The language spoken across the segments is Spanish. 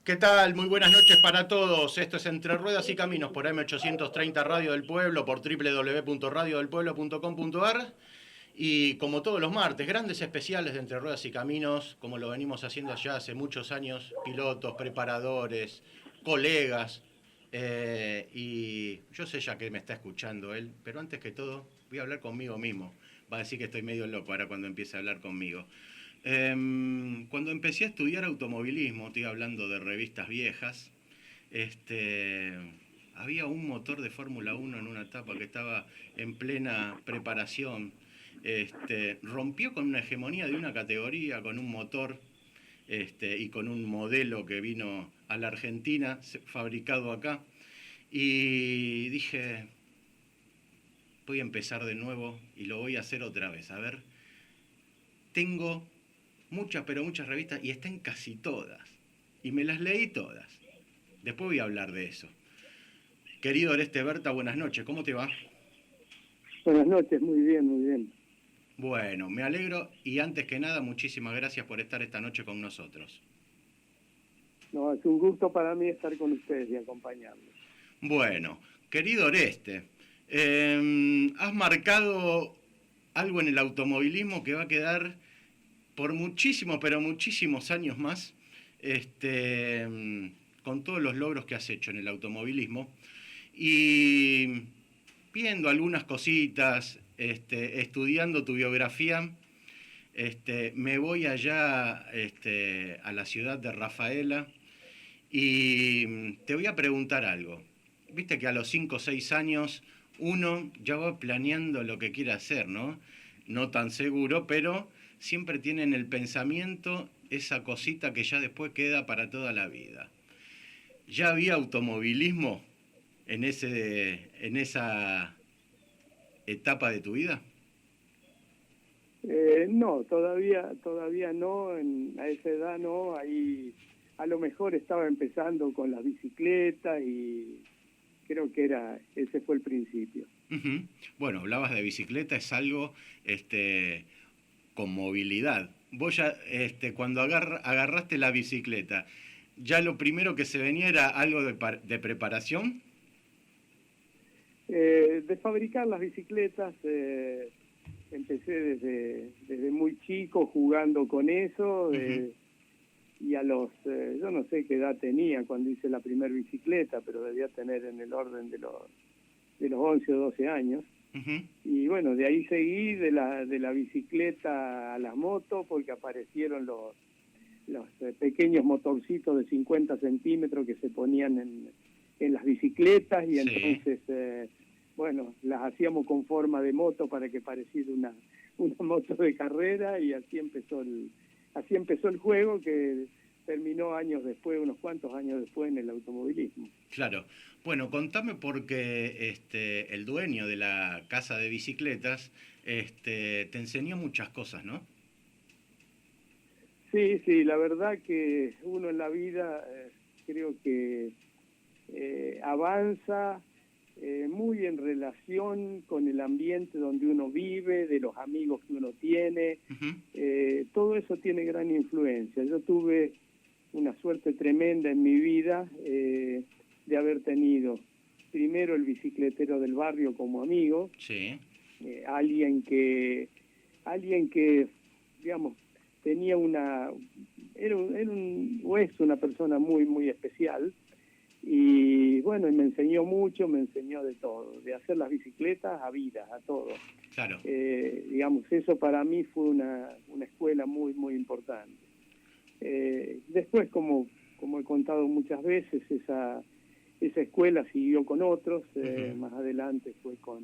¿Qué tal? Muy buenas noches para todos. Esto es Entre Ruedas y Caminos por M830 Radio del Pueblo, por www.radiodelpueblo.com.ar. Y como todos los martes, grandes especiales de Entre Ruedas y Caminos, como lo venimos haciendo ya hace muchos años, pilotos, preparadores, colegas. Y yo sé ya que me está escuchando él, pero antes que todo voy a hablar conmigo mismo. Va a decir que estoy medio loco ahora cuando empiece a hablar conmigo. Cuando empecé a estudiar automovilismo, estoy hablando de revistas viejas, había un motor de Fórmula 1 en una etapa que estaba en plena preparación. Rompió con una hegemonía de una categoría, con un motor y con un modelo que vino a la Argentina, fabricado acá. Y dije, voy a empezar de nuevo y lo voy a hacer otra vez. A ver, tengo muchas, pero muchas revistas y están casi todas. Y me las leí todas. Después voy a hablar de eso. Querido Oreste Berta, buenas noches. ¿Cómo te va? Buenas noches, muy bien, muy bien. Bueno, me alegro y antes que nada, muchísimas gracias por estar esta noche con nosotros. No, es un gusto para mí estar con ustedes y acompañarlos. Bueno, querido Oreste, has marcado algo en el automovilismo que va a quedar por muchísimos, pero muchísimos años más, con todos los logros que has hecho en el automovilismo. Y viendo algunas cositas, estudiando tu biografía, me voy allá a la ciudad de Rafaela y te voy a preguntar algo. Viste que a los 5 o 6 años uno ya va planeando lo que quiere hacer, ¿no? No tan seguro, pero siempre tiene en el pensamiento esa cosita que ya después queda para toda la vida. ¿Ya había automovilismo en esa etapa de tu vida? No, todavía no, a esa edad no, ahí a lo mejor estaba empezando con las bicicletas y creo que ese fue el principio. Uh-huh. Bueno, hablabas de bicicleta, es algo con movilidad. Vos ya cuando agarraste la bicicleta, ¿ya lo primero que se venía era algo de preparación? De fabricar las bicicletas, empecé desde muy chico jugando con eso, Uh-huh. y a los, yo no sé qué edad tenía cuando hice la primera bicicleta, pero debía tener en el orden de los 11 o 12 años. Uh-huh. Y bueno, de ahí seguí de la bicicleta a las motos, porque aparecieron los pequeños motorcitos de 50 centímetros que se ponían en las bicicletas, y Sí. entonces, bueno, las hacíamos con forma de moto para que pareciera una moto de carrera, y así empezó el juego, que terminó años después, unos cuantos años después, en el automovilismo. Claro. Bueno, contame porque el dueño de la casa de bicicletas te enseñó muchas cosas, ¿no? Sí, la verdad que uno en la vida creo que avanza muy en relación con el ambiente donde uno vive, de los amigos que uno tiene. Uh-huh. Todo eso tiene gran influencia. Yo tuve una suerte tremenda en mi vida de haber tenido primero el bicicletero del barrio como amigo, Sí. alguien que digamos tenía o es una persona muy, muy especial. Y bueno, y me enseñó mucho, me enseñó de todo, de hacer las bicicletas a vida, a todo. Claro. Digamos, eso para mí fue una escuela muy, muy importante. Después, como he contado muchas veces, esa escuela siguió con otros. Más adelante fue con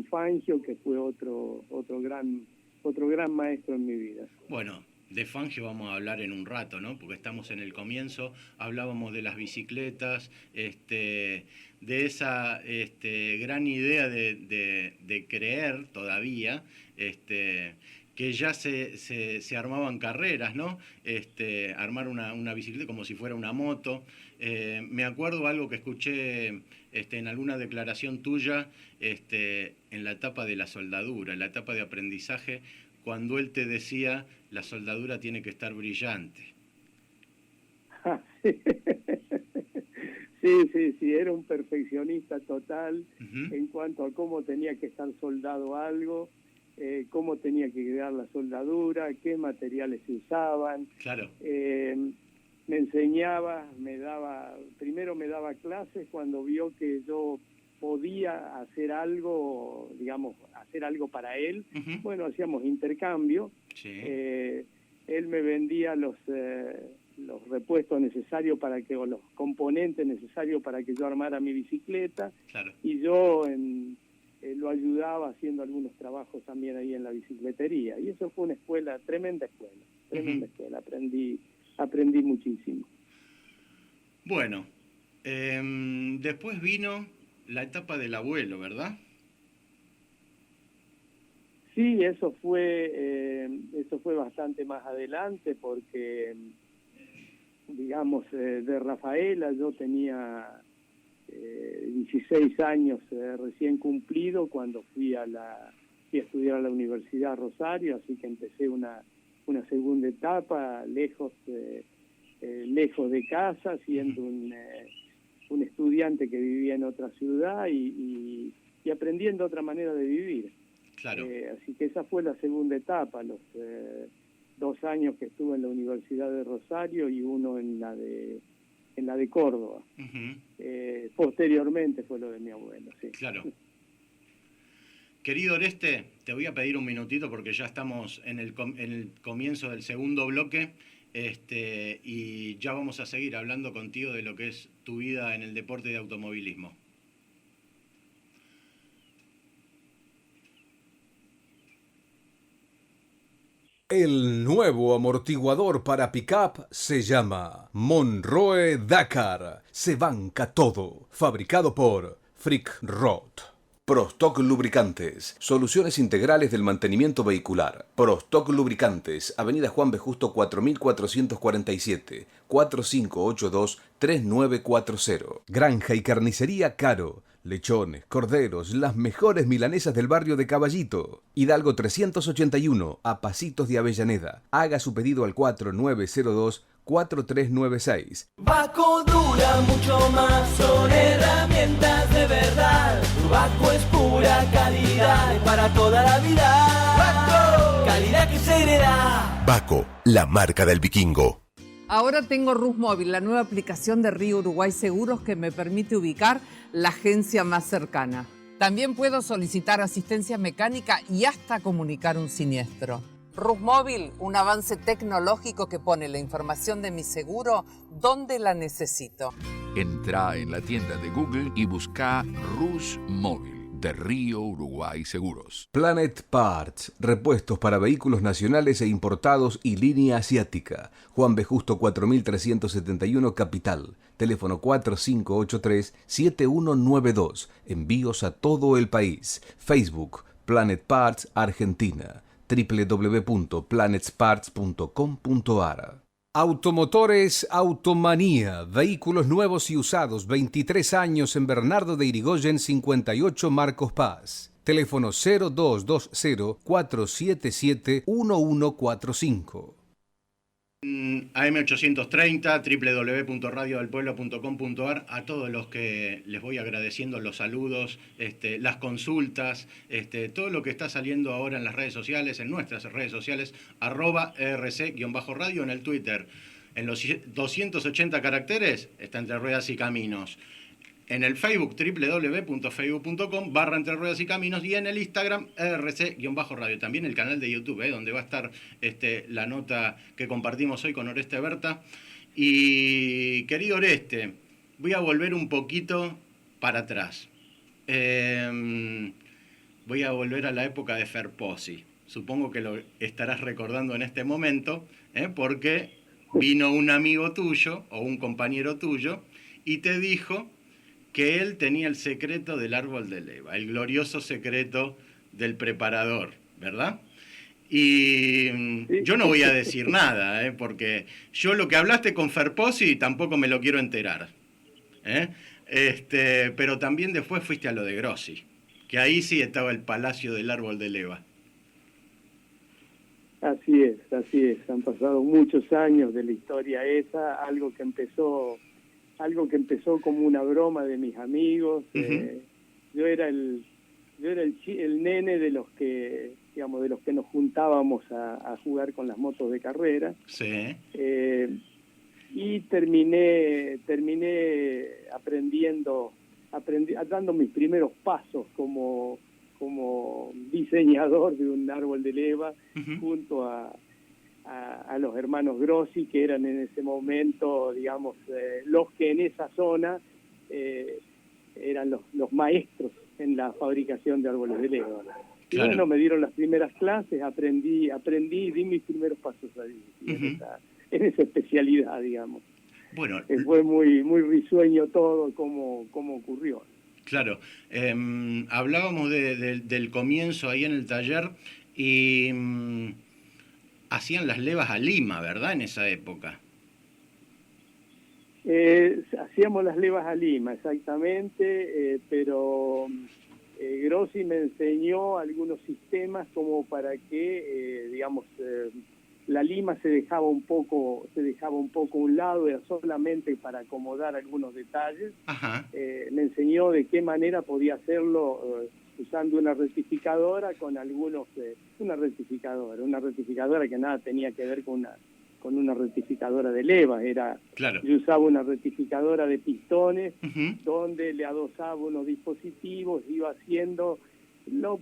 Fangio, que fue otro gran maestro en mi vida. Bueno, de Fangio vamos a hablar en un rato, ¿no? Porque estamos en el comienzo, hablábamos de las bicicletas, de esa gran idea de creer todavía, que ya se armaban carreras, ¿no? Armar una bicicleta como si fuera una moto. Me acuerdo algo que escuché en alguna declaración tuya, en la etapa de la soldadura, en la etapa de aprendizaje, cuando él te decía, la soldadura tiene que estar brillante. Sí, era un perfeccionista total en cuanto a cómo tenía que estar soldado algo, cómo tenía que quedar la soldadura, qué materiales se usaban. Claro. Me enseñaba, primero me daba clases cuando vio que yo podía hacer algo, digamos, hacer algo para él. Bueno, hacíamos intercambio. Sí. Él me vendía los repuestos necesarios o los componentes necesarios para que yo armara mi bicicleta. Claro. Y yo lo ayudaba haciendo algunos trabajos también ahí en la bicicletería. Y eso fue una escuela, tremenda escuela. Aprendí muchísimo. Bueno, después vino la etapa del abuelo, ¿verdad? Sí, eso fue bastante más adelante, porque, digamos, de Rafaela yo tenía 16 años recién cumplido cuando fui a estudiar a la Universidad Rosario, así que empecé una segunda etapa lejos de casa, siendo un estudiante que vivía en otra ciudad y aprendiendo otra manera de vivir. Claro. Así que esa fue la segunda etapa, los 2 años que estuve en la Universidad de Rosario y uno en la de Córdoba. Posteriormente fue lo de mi abuelo, sí. Claro. Querido Oreste, te voy a pedir un minutito porque ya estamos en el comienzo del segundo bloque, y ya vamos a seguir hablando contigo de lo que es tu vida en el deporte de automovilismo. El nuevo amortiguador para pickup se llama Monroe Dakar. Se banca todo. Fabricado por Frick Rod. Prostock Lubricantes. Soluciones integrales del mantenimiento vehicular. Prostock Lubricantes. Avenida Juan B. Justo 4447. 4582-3940. Granja y carnicería Caro. Lechones, corderos, las mejores milanesas del barrio de Caballito. Hidalgo 381, a pasitos de Avellaneda. Haga su pedido al 4902-4396. Baco dura mucho más, son herramientas de verdad. Baco es pura calidad para toda la vida. Baco, calidad que se hereda. Baco, la marca del vikingo. Ahora tengo RusMóvil, la nueva aplicación de Río Uruguay Seguros que me permite ubicar la agencia más cercana. También puedo solicitar asistencia mecánica y hasta comunicar un siniestro. RusMóvil, un avance tecnológico que pone la información de mi seguro donde la necesito. Entra en la tienda de Google y busca RusMóvil de Río Uruguay Seguros. Planet Parts, repuestos para vehículos nacionales e importados y línea asiática. Juan B. Justo 4371 Capital. Teléfono 4583-7192. Envíos a todo el país. Facebook, Planet Parts Argentina. www.planetsparts.com.ar. Automotores Automanía, vehículos nuevos y usados, 23 años en Bernardo de Irigoyen 58 Marcos Paz. Teléfono 0220-477-1145. AM830, www.radiodelpueblo.com.ar, a todos los que les voy agradeciendo los saludos, las consultas, todo lo que está saliendo ahora en las redes sociales, en nuestras redes sociales, @rc_radio en el Twitter. En los 280 caracteres está Entre Ruedas y Caminos. En el Facebook, www.facebook.com/Entre Ruedas y Caminos, y en el Instagram, rc_radio. También el canal de YouTube, donde va a estar la nota que compartimos hoy con Oreste Berta. Y querido Oreste, voy a volver un poquito para atrás. Voy a volver a la época de Ferposi. Supongo que lo estarás recordando en este momento, porque vino un amigo tuyo o un compañero tuyo y te dijo que él tenía el secreto del árbol de leva, el glorioso secreto del preparador, ¿verdad? Y yo no voy a decir nada, porque yo lo que hablaste con Ferposi tampoco me lo quiero enterar. Pero también después fuiste a lo de Grossi, que ahí sí estaba el palacio del árbol de leva. Así es. Han pasado muchos años de la historia esa, algo que empezó como una broma de mis amigos. Uh-huh. Yo era el nene de los que nos juntábamos a jugar con las motos de carrera. Sí. Y terminé dando mis primeros pasos como diseñador de un árbol de leva, uh-huh, junto a los hermanos Grossi, que eran en ese momento, digamos, los que en esa zona eran los maestros en la fabricación de árboles de leva. Y claro, bueno, me dieron las primeras clases, aprendí y di mis primeros pasos ahí, uh-huh, en esa especialidad, digamos. Bueno, fue muy, muy risueño todo como ocurrió. Claro, hablábamos del comienzo ahí en el taller y hacían las levas a Lima, ¿verdad? En esa época. Hacíamos las levas a Lima, exactamente, pero Grossi me enseñó algunos sistemas como para que, la lima se dejaba un poco a un lado, era solamente para acomodar algunos detalles. Ajá. Me enseñó de qué manera podía hacerlo usando una rectificadora con algunos, una rectificadora que nada tenía que ver con una rectificadora de levas, claro, yo usaba una rectificadora de pistones, uh-huh, donde le adosaba unos dispositivos, iba haciendo lo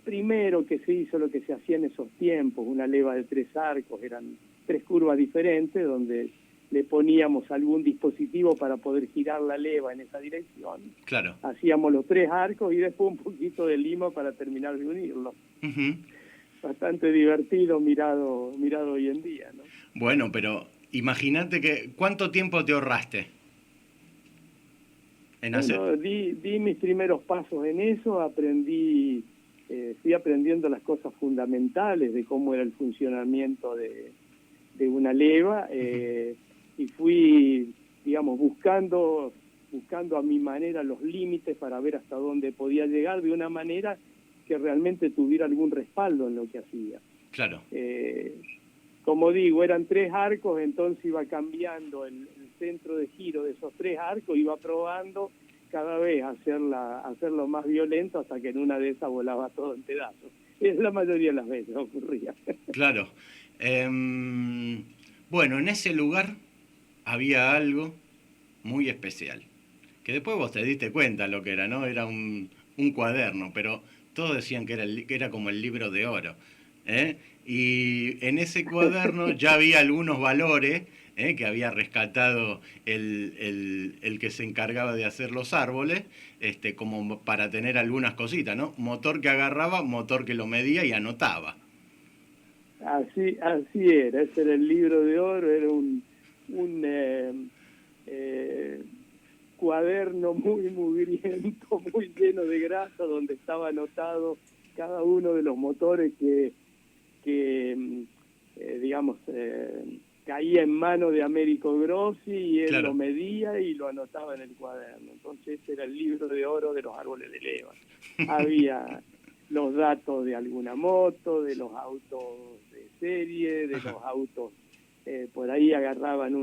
primero que se hizo, lo que se hacía en esos tiempos, una leva de 3 arcos, eran 3 curvas diferentes, donde le poníamos algún dispositivo para poder girar la leva en esa dirección. Claro. Hacíamos los 3 arcos y después un poquito de lima para terminar de unirlo. Uh-huh. Bastante divertido mirado hoy en día, ¿no? Bueno, pero imagínate ¿cuánto tiempo te ahorraste? Di mis primeros pasos en eso, fui aprendiendo las cosas fundamentales de cómo era el funcionamiento de una leva, y fui, digamos, buscando a mi manera los límites para ver hasta dónde podía llegar de una manera que realmente tuviera algún respaldo en lo que hacía. Claro. Como digo, eran 3 arcos, entonces iba cambiando el centro de giro de esos 3 arcos, iba probando cada vez hacerlo más violento hasta que en una de esas volaba todo en pedazos. Es la mayoría de las veces ocurría. Claro. Bueno, en ese lugar había algo muy especial, que después vos te diste cuenta lo que era, ¿no? Era un cuaderno, pero todos decían que era como el libro de oro, y en ese cuaderno ya había algunos valores que había rescatado el que se encargaba de hacer los árboles, como para tener algunas cositas, ¿no? Motor que agarraba, motor que lo medía y anotaba. Así era, ese era el libro de oro, era un cuaderno muy mugriento, muy lleno de grasa, donde estaba anotado cada uno de los motores que caía en mano de Américo Grossi, y él, claro, lo medía y lo anotaba en el cuaderno. Entonces ese era el libro de oro de los árboles de leva. Había los datos de alguna moto, de los autos de serie, de los autos por ahí agarraban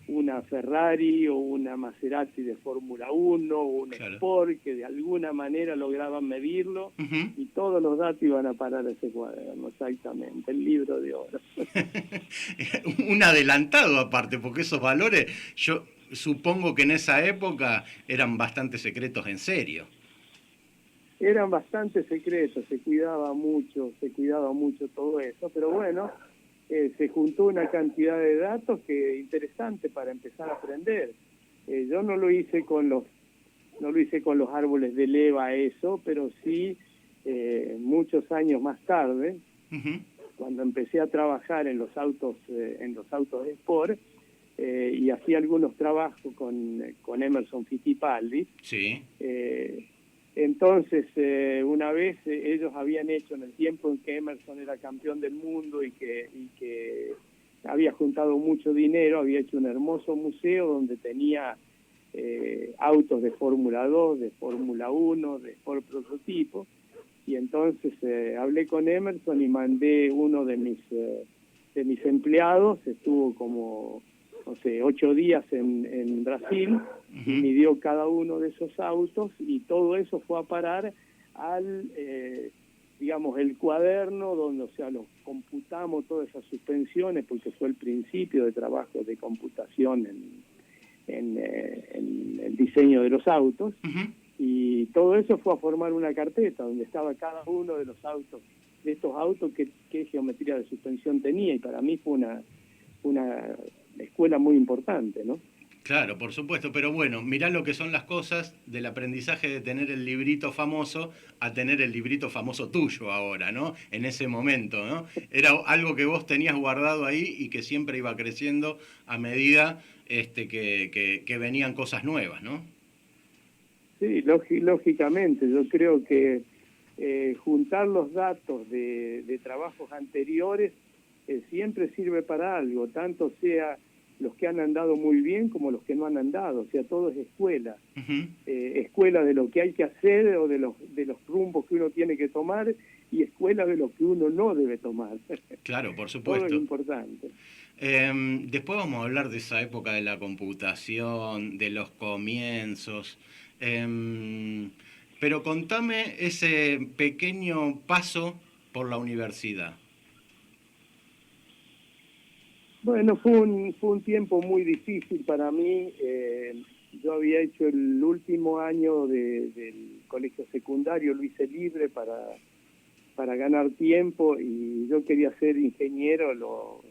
una Ferrari o una Maserati de Fórmula 1 o un Claro. Sport, que de alguna manera lograban medirlo, Ujú. y todos los datos iban a parar a ese cuaderno, exactamente, el libro de oro. Un adelantado aparte, porque esos valores, yo supongo que en esa época eran bastante secretos en serio. Eran bastante secretos, se cuidaba mucho todo eso, pero bueno, se juntó una cantidad de datos que interesante para empezar a aprender. Yo no lo hice con los árboles de leva eso, pero sí muchos años más tarde, Ujú. cuando empecé a trabajar en los autos de Sport, y hacía algunos trabajos con Emerson Fittipaldi. Sí. Entonces, una vez ellos habían hecho, en el tiempo en que Emerson era campeón del mundo y que había juntado mucho dinero, había hecho un hermoso museo donde tenía autos de Fórmula 2, de Fórmula 1, de Sport prototipo, y entonces hablé con Emerson y mandé uno de mis empleados, estuvo como, no sé, 8 días en Brasil, y midió cada uno de esos autos, y todo eso fue a parar al, digamos, el cuaderno donde, o sea, lo computamos todas esas suspensiones, porque fue el principio de trabajo de computación en el diseño de los autos, Ujú. y todo eso fue a formar una carpeta donde estaba cada uno de los autos, de estos autos, qué geometría de suspensión tenía, y para mí fue una escuela muy importante, ¿no? Claro, por supuesto, pero bueno, mirá lo que son las cosas del aprendizaje de tener el librito famoso a tener el librito famoso tuyo ahora, ¿no? En ese momento, ¿no? Era algo que vos tenías guardado ahí y que siempre iba creciendo a medida que venían cosas nuevas, ¿no? Sí, lógicamente, yo creo que juntar los datos de trabajos anteriores siempre sirve para algo, tanto sea los que han andado muy bien como los que no han andado, o sea, todo es escuela. Ujú. Escuela de lo que hay que hacer o de los rumbos que uno tiene que tomar, y escuela de lo que uno no debe tomar. Claro, por Todo es supuesto. importante. Después vamos a hablar de esa época de la computación, de los comienzos. Pero contame ese pequeño paso por la universidad. Bueno, fue un tiempo muy difícil para mí. Yo había hecho el último año del colegio secundario, lo hice libre para ganar tiempo, y yo quería ser ingeniero lo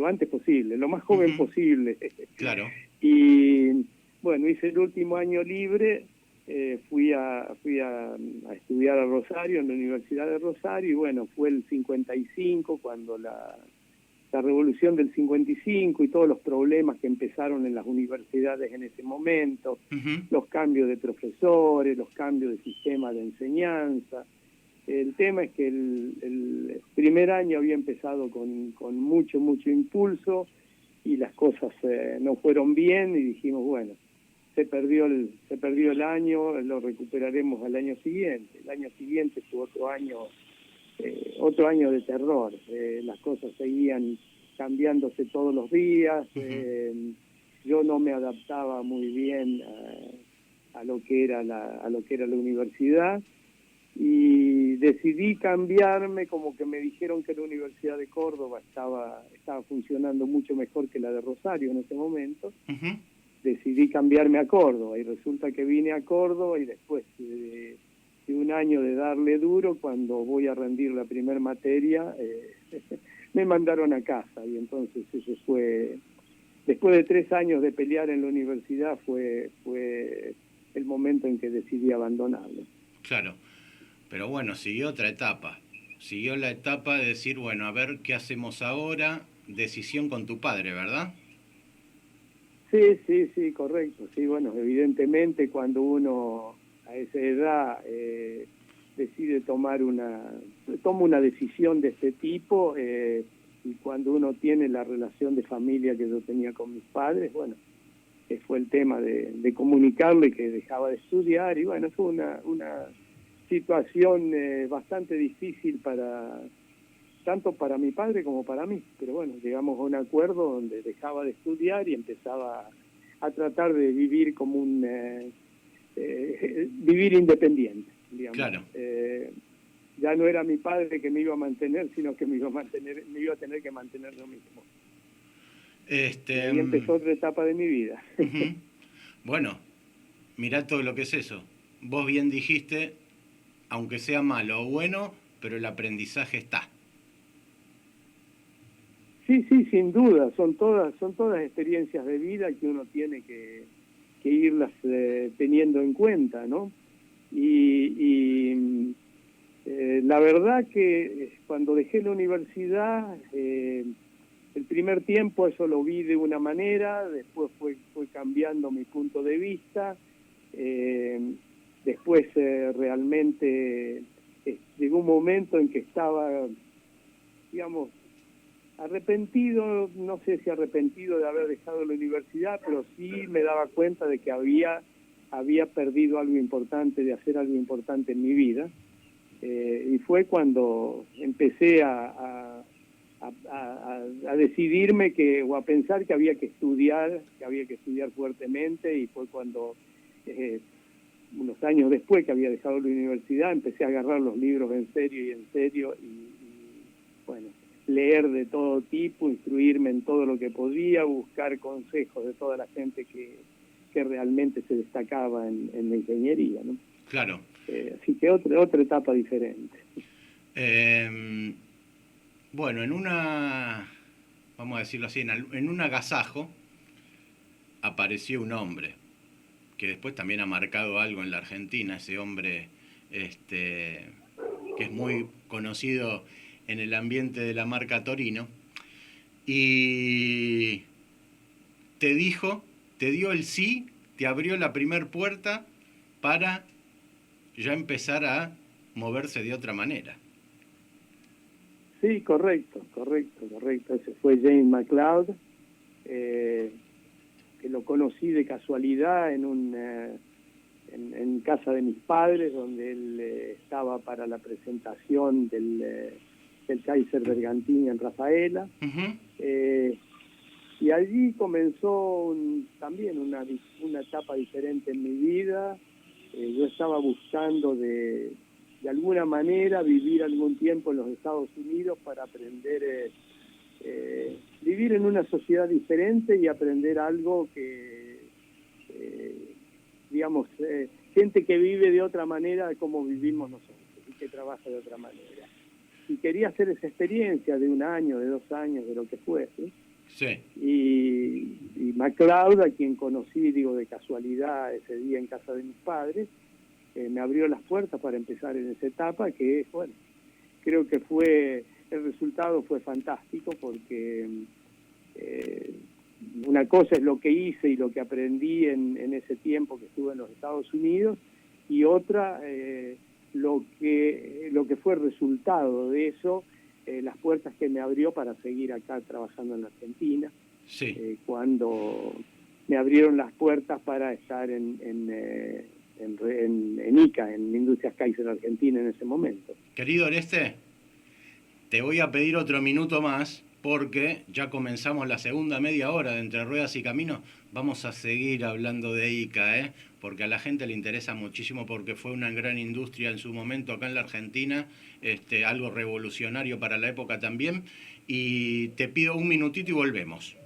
antes posible, lo más joven Ujú. posible. Claro. Y bueno, hice el último año libre, fui a estudiar a Rosario, en la Universidad de Rosario, y bueno, fue el 55 cuando la revolución del 55 y todos los problemas que empezaron en las universidades en ese momento, Ujú. los cambios de profesores, los cambios de sistema de enseñanza. El tema es que el primer año había empezado con mucho impulso, y las cosas no fueron bien, y dijimos, bueno, se perdió el año, lo recuperaremos al año siguiente. El año siguiente fue otro año de terror. Las cosas seguían cambiándose todos los días. Yo no me adaptaba muy bien a lo que era la universidad, y decidí cambiarme, como que me dijeron que la Universidad de Córdoba estaba funcionando mucho mejor que la de Rosario en ese momento. Ujú. Decidí cambiarme a Córdoba, y resulta que vine a Córdoba, y después de un año de darle duro, cuando voy a rendir la primer materia, me mandaron a casa, y entonces eso fue, después de 3 años de pelear en la universidad, fue el momento en que decidí abandonarlo. Claro. Pero bueno, siguió otra etapa. Siguió la etapa de decir, bueno, a ver qué hacemos ahora. Decisión con tu padre, ¿verdad? Sí, correcto. Sí, bueno, evidentemente cuando uno a esa edad decide toma una decisión de este tipo, y cuando uno tiene la relación de familia que yo tenía con mis padres, bueno, fue el tema de comunicarle que dejaba de estudiar, y bueno, fue una situación bastante difícil tanto para mi padre como para mí. Pero bueno, llegamos a un acuerdo donde dejaba de estudiar y empezaba a tratar de vivir como vivir independiente, digamos. Claro. Ya no era mi padre que me iba a mantener, sino que me iba a tener que mantener yo mismo. Y ahí empezó otra etapa de mi vida. Bueno, mirá todo lo que es eso. Vos bien dijiste, aunque sea malo o bueno, pero el aprendizaje está. Sí, sin duda, son todas experiencias de vida que uno tiene que irlas teniendo en cuenta, ¿no? Y la verdad que cuando dejé la universidad, el primer tiempo eso lo vi de una manera, después fue cambiando mi punto de vista, después realmente llegó un momento en que estaba, digamos, arrepentido, no sé si arrepentido de haber dejado la universidad, pero sí me daba cuenta de que había perdido algo importante, de hacer algo importante en mi vida, y fue cuando empecé a decidirme o a pensar que había que estudiar fuertemente, y fue cuando unos años después que había dejado la universidad empecé a agarrar los libros en serio y bueno, leer de todo tipo, instruirme en todo lo que podía, buscar consejos de toda la gente que realmente se destacaba en la ingeniería, ¿no? Claro. Así que otra etapa diferente. Bueno, vamos a decirlo así, en un agasajo apareció un hombre que después también ha marcado algo en la Argentina, ese hombre que es muy conocido en el ambiente de la marca Torino, y te dio el sí, te abrió la primer puerta para ya empezar a moverse de otra manera. Sí, correcto. Ese fue James McLeod, que lo conocí de casualidad en casa de mis padres, donde él estaba para la presentación del Kaiser Bergantini en Rafaela. Y allí comenzó también una etapa diferente en mi vida. Yo estaba buscando de alguna manera vivir algún tiempo en los Estados Unidos para aprender, vivir en una sociedad diferente y aprender algo que, digamos, gente que vive de otra manera de como vivimos nosotros y que trabaja de otra manera. Y quería hacer esa experiencia de 1 año, de 2 años, de lo que fuese. Sí. Y McLeod, a quien conocí, de casualidad ese día en casa de mis padres, me abrió las puertas para empezar en esa etapa que, bueno, creo que el resultado fue fantástico porque una cosa es lo que hice y lo que aprendí en ese tiempo que estuve en los Estados Unidos, y otra lo que fue el resultado de eso, las puertas que me abrió para seguir acá trabajando en la Argentina. Sí. Cuando me abrieron las puertas para estar en ICA, en Industrias Kaiser Argentina en ese momento. Querido Oreste, te voy a pedir otro minuto más porque ya comenzamos la segunda media hora de Entre Ruedas y Caminos. Vamos a seguir hablando de ICA, porque a la gente le interesa muchísimo, porque fue una gran industria en su momento acá en la Argentina, algo revolucionario para la época también. Y te pido un minutito y volvemos.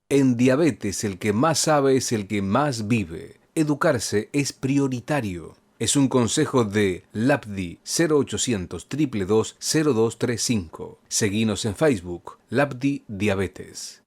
En diabetes el que más sabe es el que más vive. Educarse es prioritario. Es un consejo de LAPDI 0800 222 0235. Seguinos en Facebook, LAPDI Diabetes.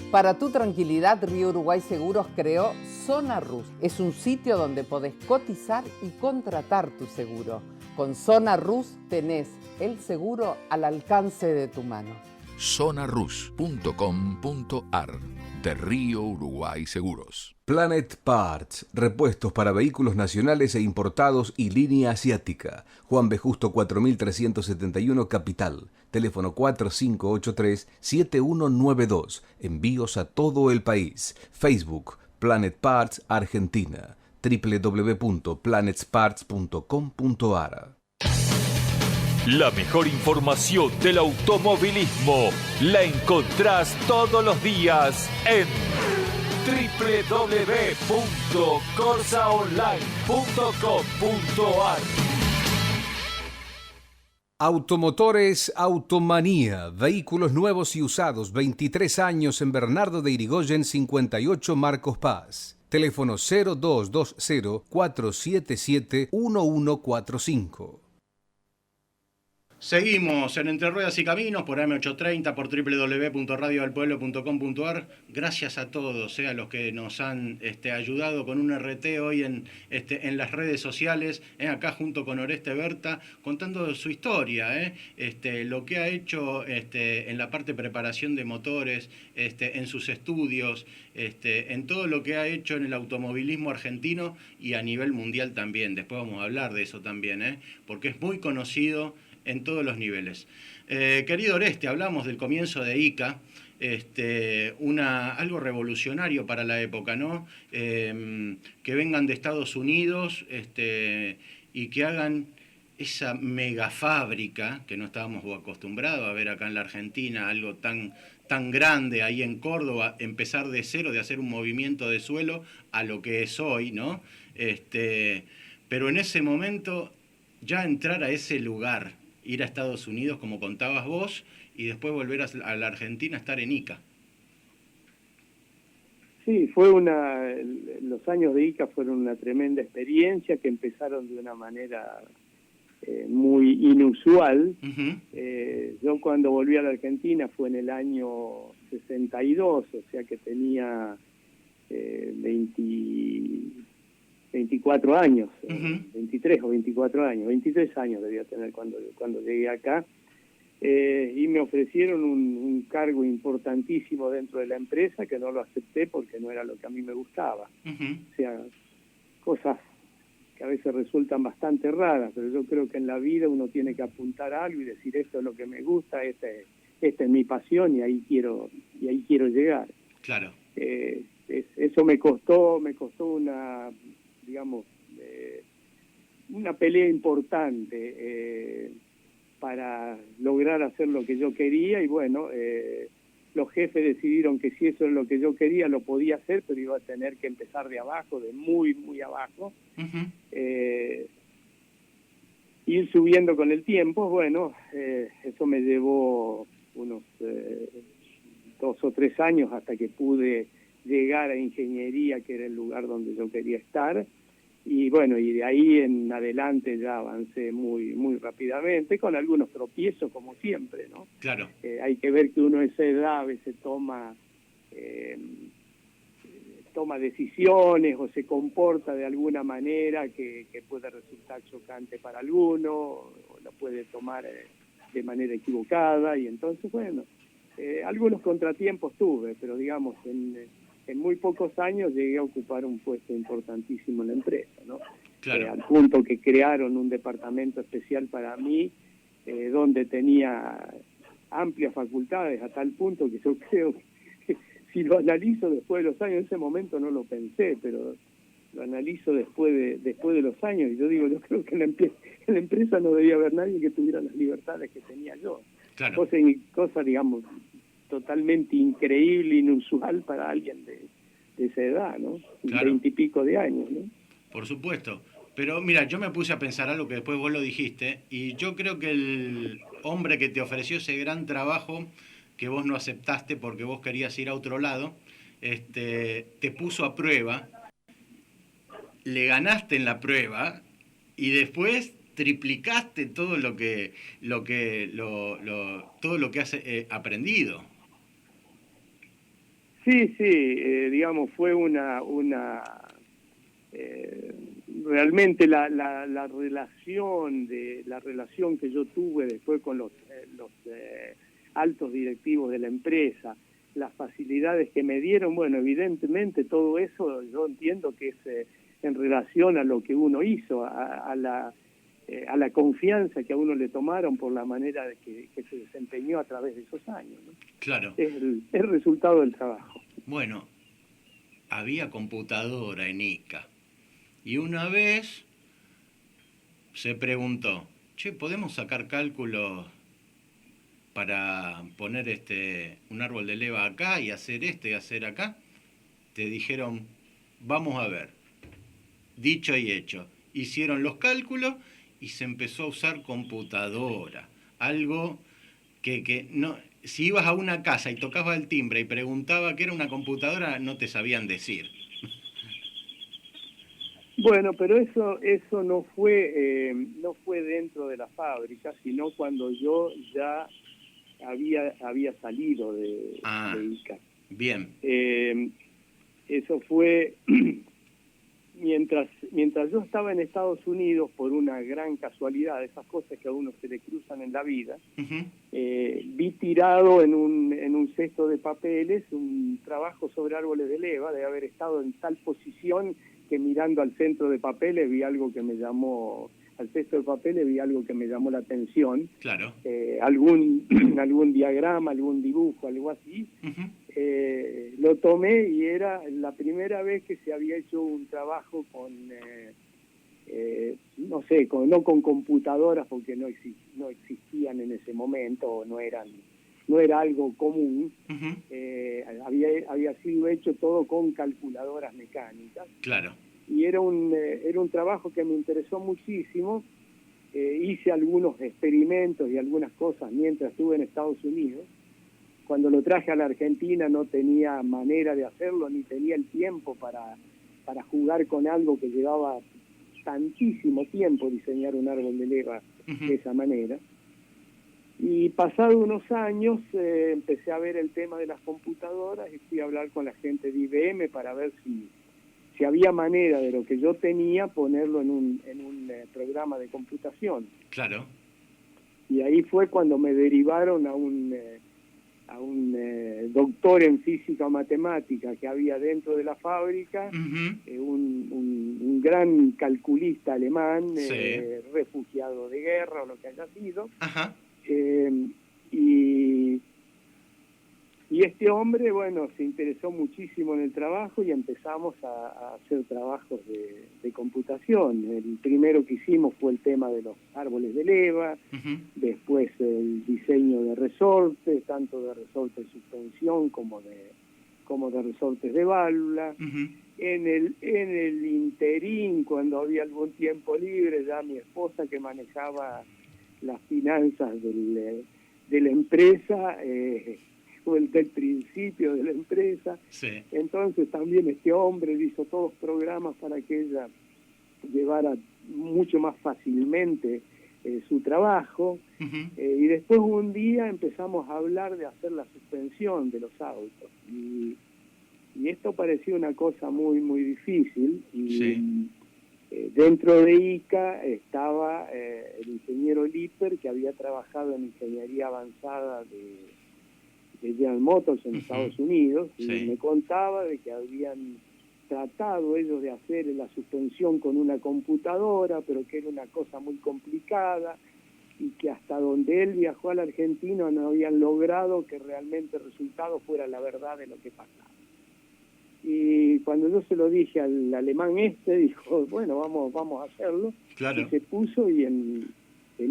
Para tu tranquilidad, Río Uruguay Seguros creó Zona Rus. Es un sitio donde podés cotizar y contratar tu seguro. Con Zona Rus tenés el seguro al alcance de tu mano. zonarus.com.ar de Río Uruguay Seguros. Planet Parts, repuestos para vehículos nacionales e importados y línea asiática. Juan B. Justo 4371 Capital. Teléfono 4583-7192. Envíos a todo el país. Facebook, Planet Parts Argentina. www.planetsparts.com.ar. La mejor información del automovilismo la encontrás todos los días en www.corsaonline.com.ar. Automotores Automanía, vehículos nuevos y usados, 23 años en Bernardo de Irigoyen 58 Marcos Paz. Teléfono 0220-477-1145. Seguimos en Entre Ruedas y Caminos por AM830, por www.radiodelpueblo.com.ar. Gracias a todos, a los que nos han ayudado con un RT hoy en las redes sociales, acá junto con Oreste Berta, contando su historia, lo que ha hecho en la parte de preparación de motores, en sus estudios, en todo lo que ha hecho en el automovilismo argentino y a nivel mundial también. Después vamos a hablar de eso también, porque es muy conocido en todos los niveles. Querido Oreste, hablamos del comienzo de ICA, algo revolucionario para la época, ¿no? Que vengan de Estados Unidos y que hagan esa mega fábrica que no estábamos acostumbrados a ver acá en la Argentina, algo tan grande ahí en Córdoba, empezar de cero, de hacer un movimiento de suelo a lo que es hoy, ¿no? Pero en ese momento ya entrar a ese lugar, ir a Estados Unidos, como contabas vos, y después volver a la Argentina a estar en ICA. Sí, los años de ICA fueron una tremenda experiencia que empezaron de una manera muy inusual. Uh-huh. Yo cuando volví a la Argentina fue en el año 62, o sea que tenía 24 años, uh-huh. 23 o 24 años, 23 años debía tener cuando llegué acá, y me ofrecieron un cargo importantísimo dentro de la empresa que no lo acepté porque no era lo que a mí me gustaba. Uh-huh. O sea, cosas que a veces resultan bastante raras, pero yo creo que en la vida uno tiene que apuntar a algo y decir esto es lo que me gusta, esta es mi pasión y ahí quiero llegar. Claro. Eso me costó una, digamos, una pelea importante para lograr hacer lo que yo quería, y bueno, los jefes decidieron que si eso es lo que yo quería lo podía hacer, pero iba a tener que empezar de abajo, de muy, muy abajo. Uh-huh. Ir subiendo con el tiempo. Bueno, eso me llevó unos 2 o 3 años hasta que pude llegar a ingeniería, que era el lugar donde yo quería estar, y bueno, y de ahí en adelante ya avancé muy muy rápidamente, con algunos tropiezos como siempre, ¿no? Claro. Hay que ver que uno a esa edad a veces toma decisiones o se comporta de alguna manera que puede resultar chocante para alguno, o lo puede tomar de manera equivocada, y entonces, bueno, algunos contratiempos tuve, pero digamos, en muy pocos años llegué a ocupar un puesto importantísimo en la empresa, ¿no? Claro. Al punto que crearon un departamento especial para mí, donde tenía amplias facultades, a tal punto que yo creo que si lo analizo después de los años, en ese momento no lo pensé, pero lo analizo después de los años, y yo digo, yo creo que en la empresa no debía haber nadie que tuviera las libertades que tenía yo. Claro. Cosa, digamos, totalmente increíble, inusual para alguien de esa edad, ¿no? Claro. 20 y pico de años, ¿no? Por supuesto. Pero mira, yo me puse a pensar algo que después vos lo dijiste, y yo creo que el hombre que te ofreció ese gran trabajo que vos no aceptaste porque vos querías ir a otro lado, te puso a prueba, le ganaste en la prueba y después triplicaste todo lo que has aprendido. Sí, digamos, fue realmente la relación que yo tuve después con los altos directivos de la empresa, las facilidades que me dieron, bueno, evidentemente todo eso yo entiendo que es en relación a lo que uno hizo, a la confianza que a uno le tomaron por la manera de que se desempeñó a través de esos años, ¿no? Claro. Es el resultado del trabajo. Bueno, había computadora en ICA, y una vez se preguntó, che, ¿podemos sacar cálculos para poner un árbol de leva acá y hacer esto y hacer acá? Te dijeron, vamos a ver. Dicho y hecho. Hicieron los cálculos y se empezó a usar computadora. Algo que no... Si ibas a una casa y tocabas el timbre y preguntaba qué era una computadora, no te sabían decir. Bueno, pero eso no fue dentro de la fábrica, sino cuando yo ya había salido de ICA. Bien. Eso fue mientras yo estaba en Estados Unidos, por una gran casualidad, esas cosas que a uno se le cruzan en la vida. Uh-huh. Vi tirado en un cesto de papeles un trabajo sobre árboles de leva, de haber estado en tal posición que mirando al centro de papeles vi algo que me llamó, al cesto de papeles vi algo que me llamó la atención. Claro. Algún diagrama, algún dibujo, algo así. Uh-huh. Lo tomé y era la primera vez que se había hecho un trabajo con, no sé, no con computadoras, porque no existían en ese momento, o no era algo común. Uh-huh. Había sido hecho todo con calculadoras mecánicas. Claro. Y era un trabajo que me interesó muchísimo. Hice algunos experimentos y algunas cosas mientras estuve en Estados Unidos. Cuando lo traje a la Argentina no tenía manera de hacerlo, ni tenía el tiempo para jugar con algo que llevaba tantísimo tiempo diseñar un árbol de leva uh-huh. de esa manera. Y pasado unos años empecé a ver el tema de las computadoras y fui a hablar con la gente de IBM para ver si había manera de lo que yo tenía ponerlo en un programa de computación. Claro. Y ahí fue cuando me derivaron a un doctor en física o matemática que había dentro de la fábrica, uh-huh. Un gran calculista alemán, sí. Refugiado de guerra o lo que haya sido. Ajá. Y este hombre, bueno, se interesó muchísimo en el trabajo y empezamos a hacer trabajos de computación. El primero que hicimos fue el tema de los árboles de leva, uh-huh. después el diseño de resortes, tanto de resortes de suspensión como de resortes de válvula. Uh-huh. En el interín, cuando había algún tiempo libre, ya mi esposa, que manejaba las finanzas de la empresa, o del principio de la empresa. Sí. Entonces también este hombre hizo todos programas para que ella llevara mucho más fácilmente su trabajo. Uh-huh. Y después un día empezamos a hablar de hacer la suspensión de los autos. Y esto parecía una cosa muy, muy difícil. Y sí. Dentro de ICA estaba el ingeniero Lipper, que había trabajado en ingeniería avanzada de General Motors en uh-huh. Estados Unidos, y sí. me contaba de que habían tratado ellos de hacer la suspensión con una computadora, pero que era una cosa muy complicada, y que hasta donde él viajó a la Argentina no habían logrado que realmente el resultado fuera la verdad de lo que pasaba. Y cuando yo se lo dije al alemán dijo, bueno, vamos a hacerlo. Claro. Y se puso, y en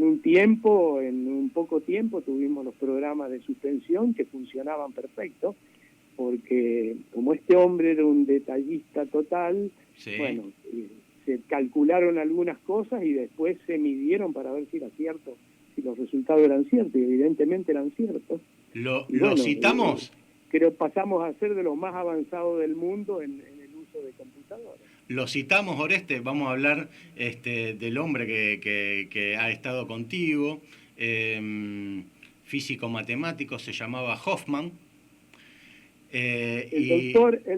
un poco tiempo tuvimos los programas de suspensión que funcionaban perfecto, porque como este hombre era un detallista total, sí. bueno, se calcularon algunas cosas y después se midieron para ver si era cierto, si los resultados eran ciertos, y evidentemente eran ciertos. ¿Lo bueno, citamos? Creo pasamos a ser de los más avanzados del mundo en el uso de computadoras. Lo citamos, Oreste, vamos a hablar del hombre que ha estado contigo, físico-matemático, se llamaba Hoffman. El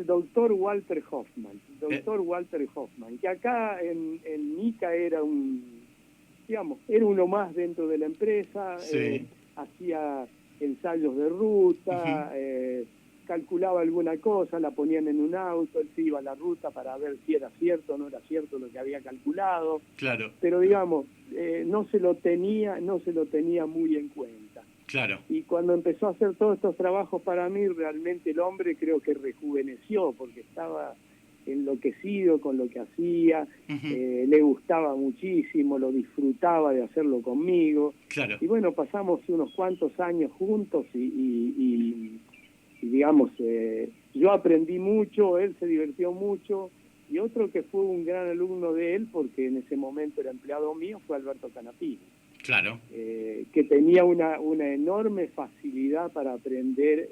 doctor Walter Hoffman, Walter Hoffman, que acá en ICA era era uno más dentro de la empresa, sí. Hacía ensayos de ruta, uh-huh. Calculaba alguna cosa, la ponían en un auto, él se iba a la ruta para ver si era cierto o no era cierto lo que había calculado. Claro. Pero digamos, no se lo tenía muy en cuenta. Claro. Y cuando empezó a hacer todos estos trabajos para mí, realmente el hombre creo que rejuveneció, porque estaba enloquecido con lo que hacía, le gustaba muchísimo, lo disfrutaba de hacerlo conmigo. Claro. Y bueno, pasamos unos cuantos años juntos y digamos, yo aprendí mucho, él se divirtió mucho, y otro que fue un gran alumno de él, porque en ese momento era empleado mío, fue Alberto Canapino. Claro. Que tenía una enorme facilidad para aprender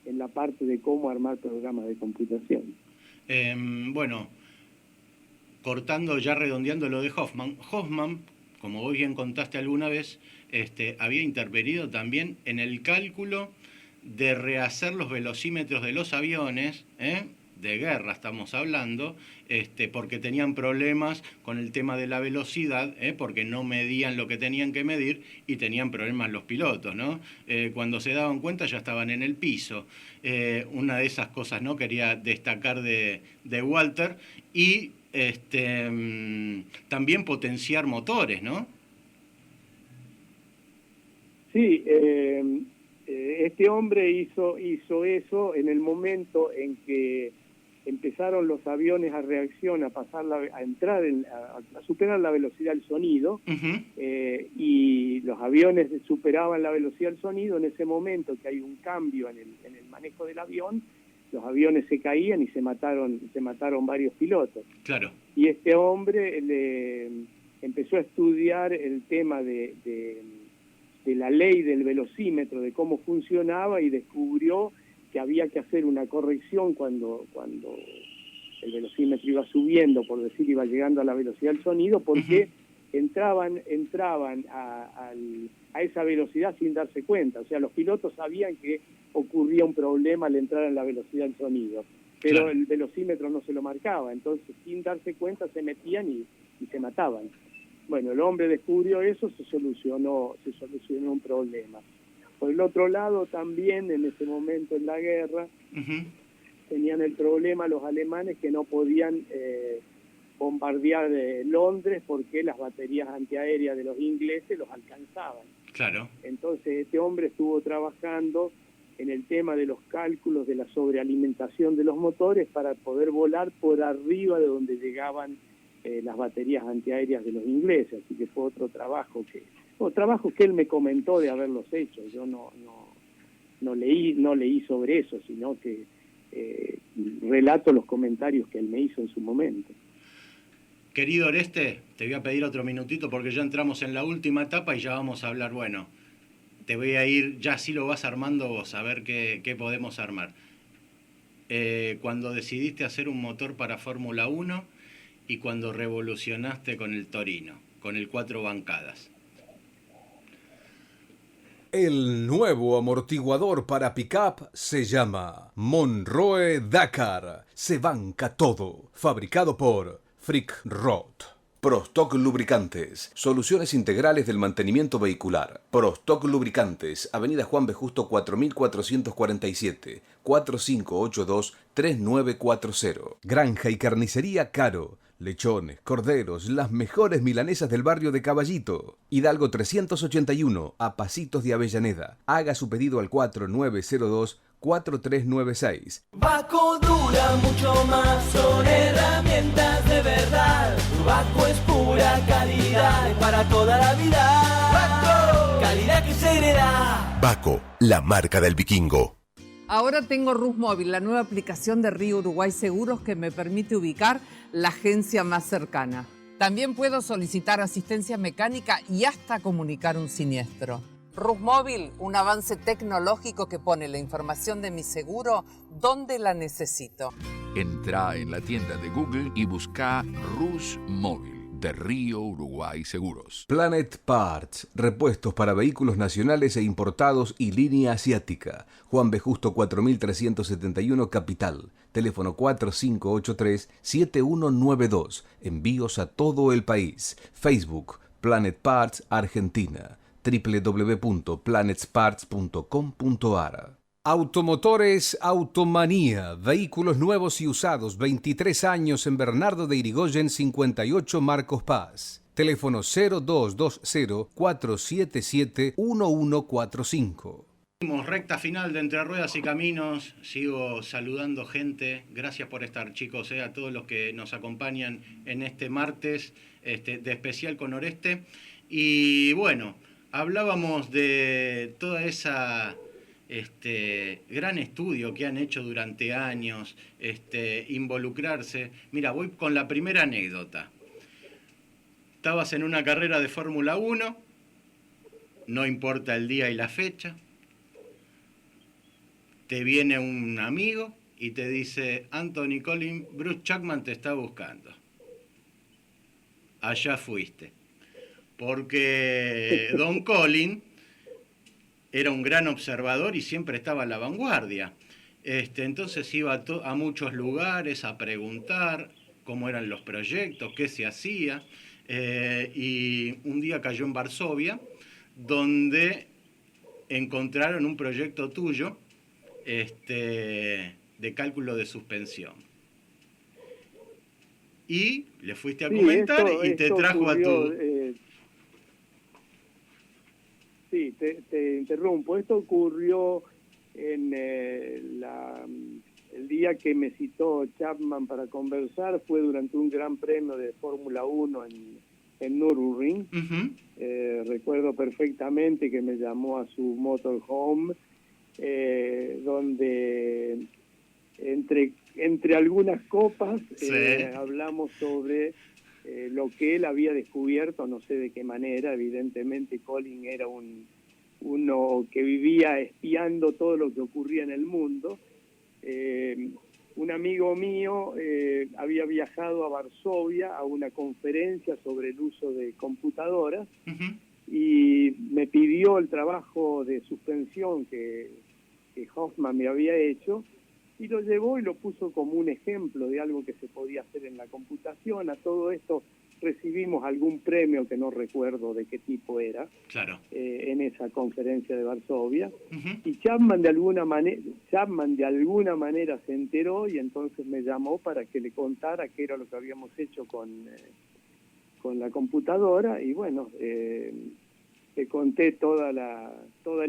en la parte de cómo armar programas de computación. Bueno, cortando, ya redondeando lo de Hoffman. Hoffman, como vos bien contaste alguna vez, había intervenido también en el cálculo de rehacer los velocímetros de los aviones, de guerra estamos hablando, porque tenían problemas con el tema de la velocidad, porque no medían lo que tenían que medir y tenían problemas los pilotos, ¿no? Cuando se daban cuenta ya estaban en el piso. Una de esas cosas, ¿no?, quería destacar de Walter, y también potenciar motores, ¿no? Sí, este hombre hizo eso en el momento en que empezaron los aviones a reacción, a entrar, a superar la velocidad del sonido, y los aviones superaban la velocidad del sonido. En ese momento que hay un cambio en el manejo del avión, los aviones se caían y se mataron varios pilotos. Claro. Y este hombre empezó a estudiar el tema de la ley del velocímetro, de cómo funcionaba, y descubrió que había que hacer una corrección cuando el velocímetro iba subiendo, por decir, iba llegando a la velocidad del sonido, porque entraban a esa velocidad sin darse cuenta. O sea, los pilotos sabían que ocurría un problema al entrar en la velocidad del sonido, pero claro, el velocímetro no se lo marcaba, entonces sin darse cuenta se metían y se mataban. Bueno, el hombre descubrió eso, se solucionó un problema. Por el otro lado, también en ese momento en la guerra, tenían el problema los alemanes que no podían bombardear Londres porque las baterías antiaéreas de los ingleses los alcanzaban. Claro. Entonces este hombre estuvo trabajando en el tema de los cálculos de la sobrealimentación de los motores para poder volar por arriba de donde llegaban las baterías antiaéreas de los ingleses. Así que fue otro trabajo que él me comentó de haberlos hecho. Yo no leí sobre eso, sino que relato los comentarios que él me hizo en su momento. Querido Oreste, te voy a pedir otro minutito porque ya entramos en la última etapa y ya vamos a hablar. Bueno, te voy a ir, ya sí lo vas armando vos, a ver qué podemos armar. Cuando decidiste hacer un motor para Fórmula 1 y cuando revolucionaste con el Torino, con el 4 bancadas. El nuevo amortiguador para pick-up se llama Monroe Dakar. Se banca todo. Fabricado por Frick Rod. Prostock Lubricantes, soluciones integrales del mantenimiento vehicular. Prostock Lubricantes, Avenida Juan B. Justo 4447, 4582-3940. Granja y carnicería Caro. Lechones, corderos, las mejores milanesas del barrio de Caballito. Hidalgo 381, a pasitos de Avellaneda. Haga su pedido al 4902-4396. Baco dura mucho más, son herramientas de verdad. Baco es pura calidad para toda la vida. Baco, calidad que se hereda. Baco, la marca del vikingo. Ahora tengo Rus Móvil, la nueva aplicación de Río Uruguay Seguros que me permite ubicar la agencia más cercana. También puedo solicitar asistencia mecánica y hasta comunicar un siniestro. Rus Móvil, un avance tecnológico que pone la información de mi seguro donde la necesito. Entra en la tienda de Google y busca Rus Móvil de Río Uruguay Seguros. Planet Parts, repuestos para vehículos nacionales e importados y línea asiática. Juan B. Justo 4371 Capital. Teléfono 4583-7192. Envíos a todo el país. Facebook, Planet Parts Argentina. www.planetsparts.com.ar. Automotores Automanía, vehículos nuevos y usados, 23 años en Bernardo de Irigoyen, 58 Marcos Paz. Teléfono 0220-477-1145. Recta final de Entre Ruedas y Caminos, sigo saludando gente, gracias por estar chicos, a todos los que nos acompañan en este martes de especial con Oreste. Y bueno, hablábamos de toda esa gran estudio que han hecho durante años, involucrarse. Mira, voy con la primera anécdota. Estabas en una carrera de Fórmula 1, no importa el día y la fecha. Te viene un amigo y te dice, Anthony Collins, Bruce Chapman te está buscando. Allá fuiste. Porque Don Collins era un gran observador y siempre estaba a la vanguardia. Entonces iba a muchos lugares a preguntar cómo eran los proyectos, qué se hacía. Y un día cayó en Varsovia, donde encontraron un proyecto tuyo de cálculo de suspensión. Y le fuiste a comentar y te trajo ocurrió, a tu... Sí, te interrumpo. Esto ocurrió en el día que me citó Chapman para conversar, fue durante un gran premio de Fórmula 1 en Nürburgring. Uh-huh. Recuerdo perfectamente que me llamó a su motorhome, donde entre algunas copas sí. Hablamos sobre lo que él había descubierto, no sé de qué manera. Evidentemente Colin era uno que vivía espiando todo lo que ocurría en el mundo. Un amigo mío había viajado a Varsovia a una conferencia sobre el uso de computadoras. Uh-huh. Y me pidió el trabajo de suspensión que Hoffman me había hecho, y lo llevó y lo puso como un ejemplo de algo que se podía hacer en la computación. A todo esto recibimos algún premio que no recuerdo de qué tipo era, claro. En esa conferencia de Varsovia. Uh-huh. Y Chapman de alguna manera se enteró y entonces me llamó para que le contara qué era lo que habíamos hecho con la computadora. Y bueno, le conté toda la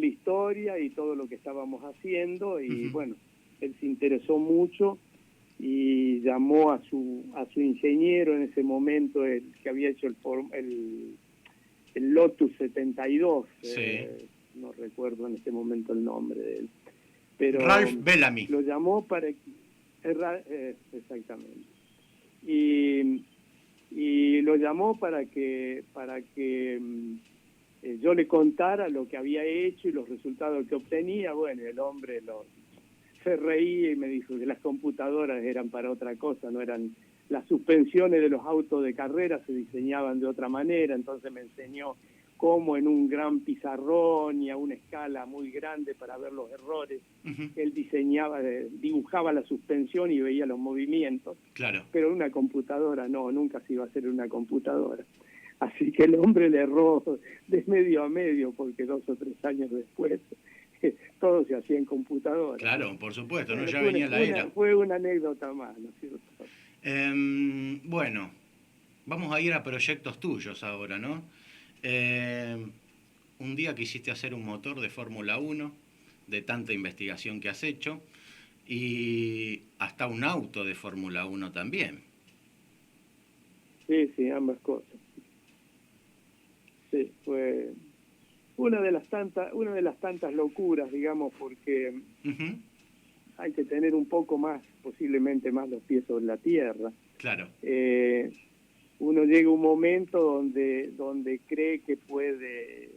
historia y todo lo que estábamos haciendo. Y uh-huh. Bueno, él se interesó mucho y llamó a su ingeniero en ese momento, el que había hecho el Lotus 72. Sí. No recuerdo en ese momento el nombre de él, pero Ralph Bellamy lo llamó para exactamente, y lo llamó para que yo le contara lo que había hecho y los resultados que obtenía. Bueno, el hombre se reía y me dijo que las computadoras eran para otra cosa, no eran. Las suspensiones de los autos de carrera se diseñaban de otra manera. Entonces me enseñó cómo en un gran pizarrón y a una escala muy grande para ver los errores, uh-huh. Él dibujaba la suspensión y veía los movimientos. Claro. Pero en una computadora nunca se iba a hacer en una computadora. Así que el hombre le erró de medio a medio, porque 2 o 3 años después todo se hacía en computadora. Claro, por supuesto, ¿no? Ya venía la era. Fue una anécdota más, ¿no es cierto? Bueno, vamos a ir a proyectos tuyos ahora, ¿no? Un día quisiste hacer un motor de Fórmula 1, de tanta investigación que has hecho, y hasta un auto de Fórmula 1 también. Sí, ambas cosas. Sí, fue una de las tantas locuras, digamos, porque uh-huh. Hay que tener un poco más, posiblemente más los pies sobre la tierra. Claro. Uno llega a un momento donde cree que puede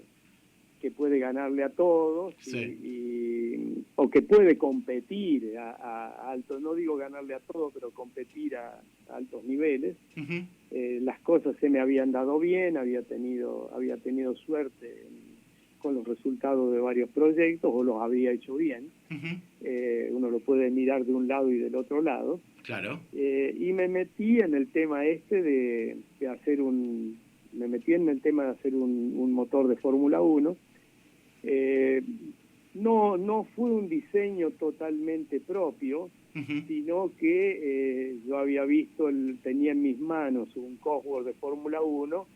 ganarle a todos, sí. O que puede competir a altos, no digo ganarle a todos, pero competir a altos niveles. Uh-huh. Las cosas se me habían dado bien, había tenido suerte con los resultados de varios proyectos, o los había hecho bien. Uh-huh. Uno lo puede mirar de un lado y del otro lado. Claro. Y me metí en el tema de hacer un motor de Fórmula 1. No fue un diseño totalmente propio, uh-huh. Sino que yo había visto, tenía en mis manos un Cosworth de Fórmula 1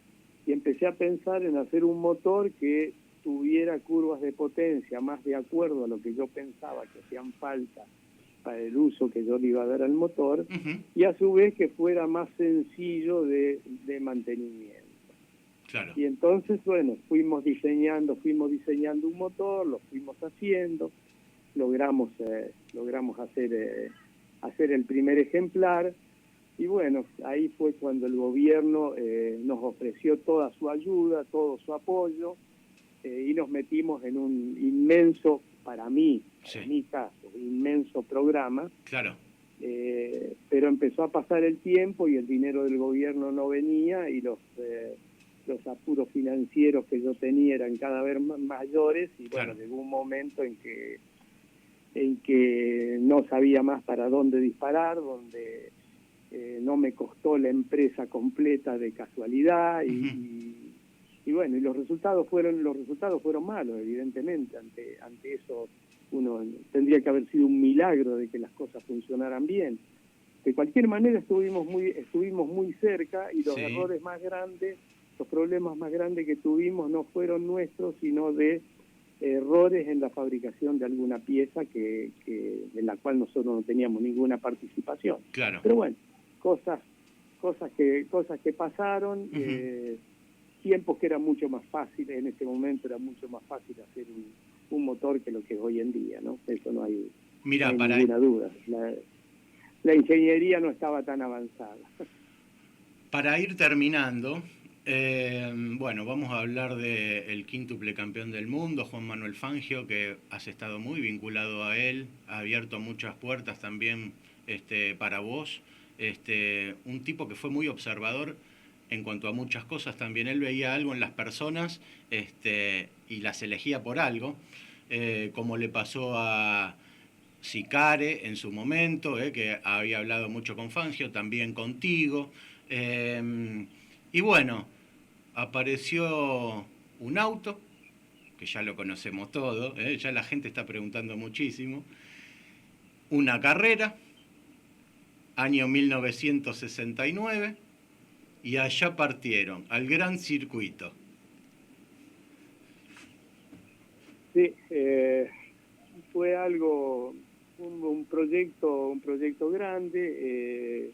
y empecé a pensar en hacer un motor que tuviera curvas de potencia más de acuerdo a lo que yo pensaba que hacían falta para el uso que yo le iba a dar al motor, y a su vez que fuera más sencillo de mantenimiento. Claro. Y entonces, bueno, fuimos diseñando un motor, lo fuimos haciendo, logramos hacer el primer ejemplar, y bueno, ahí fue cuando el gobierno nos ofreció toda su ayuda, todo su apoyo, y nos metimos en un inmenso, para mí, en mi caso, inmenso programa. Claro. Pero empezó a pasar el tiempo y el dinero del gobierno no venía, y los apuros financieros que yo tenía eran cada vez mayores, y bueno, llegó un momento en que no sabía más para dónde disparar, donde no me costó la empresa completa de casualidad, y bueno, y los resultados fueron malos, evidentemente. Ante eso uno tendría que haber sido un milagro de que las cosas funcionaran bien. De cualquier manera estuvimos muy cerca, y los errores más grandes, los problemas más grandes que tuvimos no fueron nuestros, sino de errores en la fabricación de alguna pieza en la cual nosotros no teníamos ninguna participación. Claro. Pero bueno, cosas que pasaron, tiempos que eran mucho más fáciles. En ese momento era mucho más fácil hacer un motor que lo que es hoy en día, ¿no? Eso no hay, ninguna duda. La ingeniería no estaba tan avanzada. Para ir terminando, bueno, vamos a hablar del quíntuple campeón del mundo, Juan Manuel Fangio, que has estado muy vinculado a él, ha abierto muchas puertas también para vos. Un tipo que fue muy observador en cuanto a muchas cosas también. Él veía algo en las personas y las elegía por algo, como le pasó a Sicare en su momento, que había hablado mucho con Fangio, también contigo. Y bueno, apareció un auto, que ya lo conocemos todo, ya la gente está preguntando muchísimo, una carrera, año 1969, y allá partieron al gran circuito. Sí, fue algo, un proyecto grande,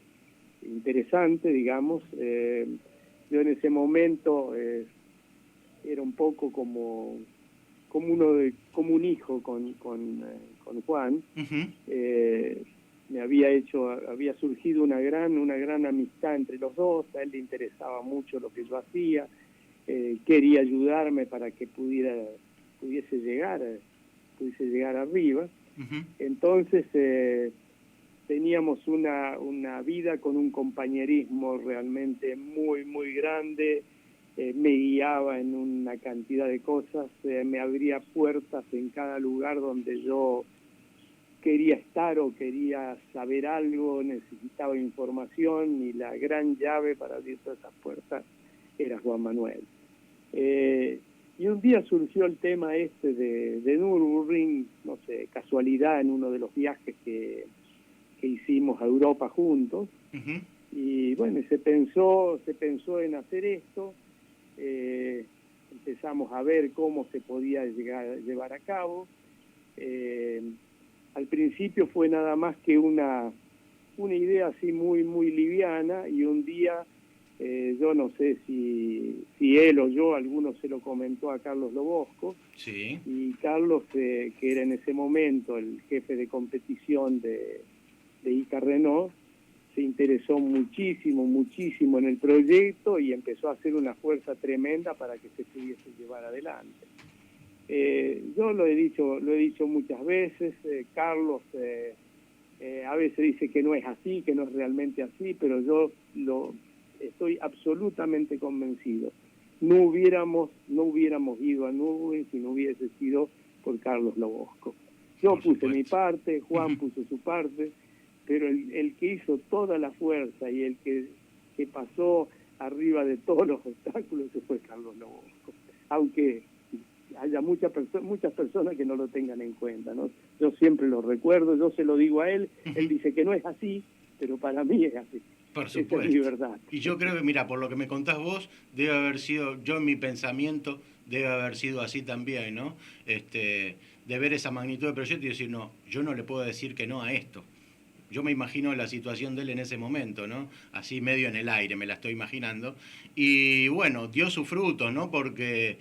interesante, digamos. Yo en ese momento era un poco como un hijo con Juan. Había surgido una gran amistad entre los dos. A él le interesaba mucho lo que yo hacía, quería ayudarme para que pudiese llegar arriba. Entonces teníamos una vida con un compañerismo realmente muy, muy grande. Me guiaba en una cantidad de cosas, me abría puertas en cada lugar donde yo quería estar o quería saber algo, necesitaba información, y la gran llave para abrir todas esas puertas era Juan Manuel. Y un día surgió el tema de Nürburgring, no sé, casualidad, en uno de los viajes que hicimos a Europa juntos. Y bueno, se pensó en hacer esto. Empezamos a ver cómo se podía llevar a cabo. Al principio fue nada más que una idea así muy, muy liviana, y un día, yo no sé si él o yo, alguno se lo comentó a Carlos Lobosco. Sí. Y Carlos, que era en ese momento el jefe de competición de ICA Renault, se interesó muchísimo en el proyecto y empezó a hacer una fuerza tremenda para que se pudiese llevar adelante. Yo lo he dicho muchas veces. Carlos a veces dice que no es así, que no es realmente así, pero yo estoy absolutamente convencido. No hubiéramos ido a Nürburgring si no hubiese sido por Carlos Lobosco. Yo puse mi parte, Juan puso su parte, pero el que hizo toda la fuerza y el que pasó arriba de todos los obstáculos fue Carlos Lobosco. Aunque haya muchas personas que no lo tengan en cuenta, ¿no? Yo siempre lo recuerdo, yo se lo digo a él, él dice que no es así, pero para mí es así. Por supuesto. Esa es mi verdad. Y yo creo que, mira, por lo que me contás vos, debe haber sido, yo en mi pensamiento, debe haber sido así también, ¿no? De ver esa magnitud de proyecto y decir, no, yo no le puedo decir que no a esto. Yo me imagino la situación de él en ese momento, ¿no? Así medio en el aire, me la estoy imaginando. Y bueno, dio sus frutos, ¿no? Porque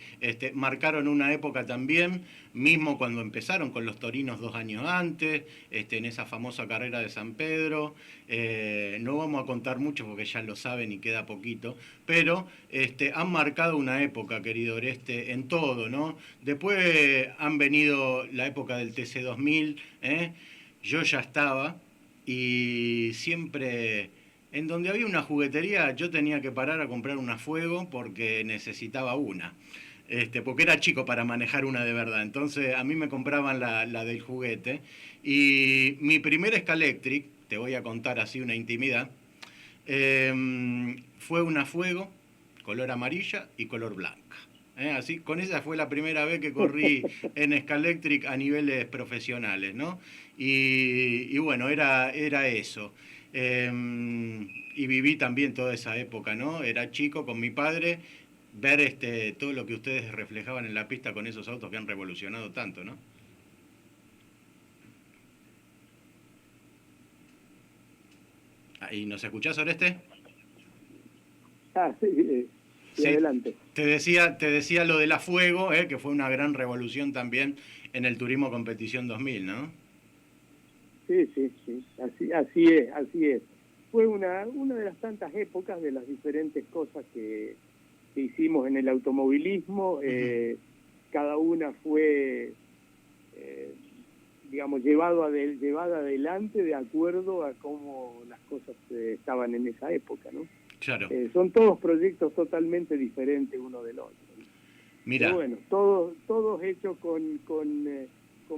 marcaron una época también, mismo cuando empezaron con los torinos 2 años antes, en esa famosa carrera de San Pedro. No vamos a contar mucho porque ya lo saben y queda poquito, pero han marcado una época, querido Oreste, en todo, ¿no? Después han venido la época del TC 2000, ¿eh? Yo ya estaba. Y siempre, en donde había una juguetería, yo tenía que parar a comprar una Fuego porque necesitaba una. Porque era chico para manejar una de verdad. Entonces a mí me compraban la del juguete. Y mi primer Scalectric, te voy a contar así una intimidad, fue una Fuego, color amarilla y color blanca. Así, con esa fue la primera vez que corrí en Scalectric a niveles profesionales, ¿no? Y bueno, era eso. Y viví también toda esa época, ¿no? Era chico con mi padre, ver todo lo que ustedes reflejaban en la pista con esos autos que han revolucionado tanto, ¿no? ¿Y nos escuchás, Oreste? Sí, sí, adelante. Te decía lo de la Fuego, que fue una gran revolución también en el Turismo Competición 2000, ¿no? Sí, así es. Fue una de las tantas épocas de las diferentes cosas que hicimos en el automovilismo. Cada una fue, digamos, llevada adelante de acuerdo a cómo las cosas estaban en esa época, ¿no? Claro. Son todos proyectos totalmente diferentes uno del otro, ¿no? Mira. Pero bueno, todos hechos con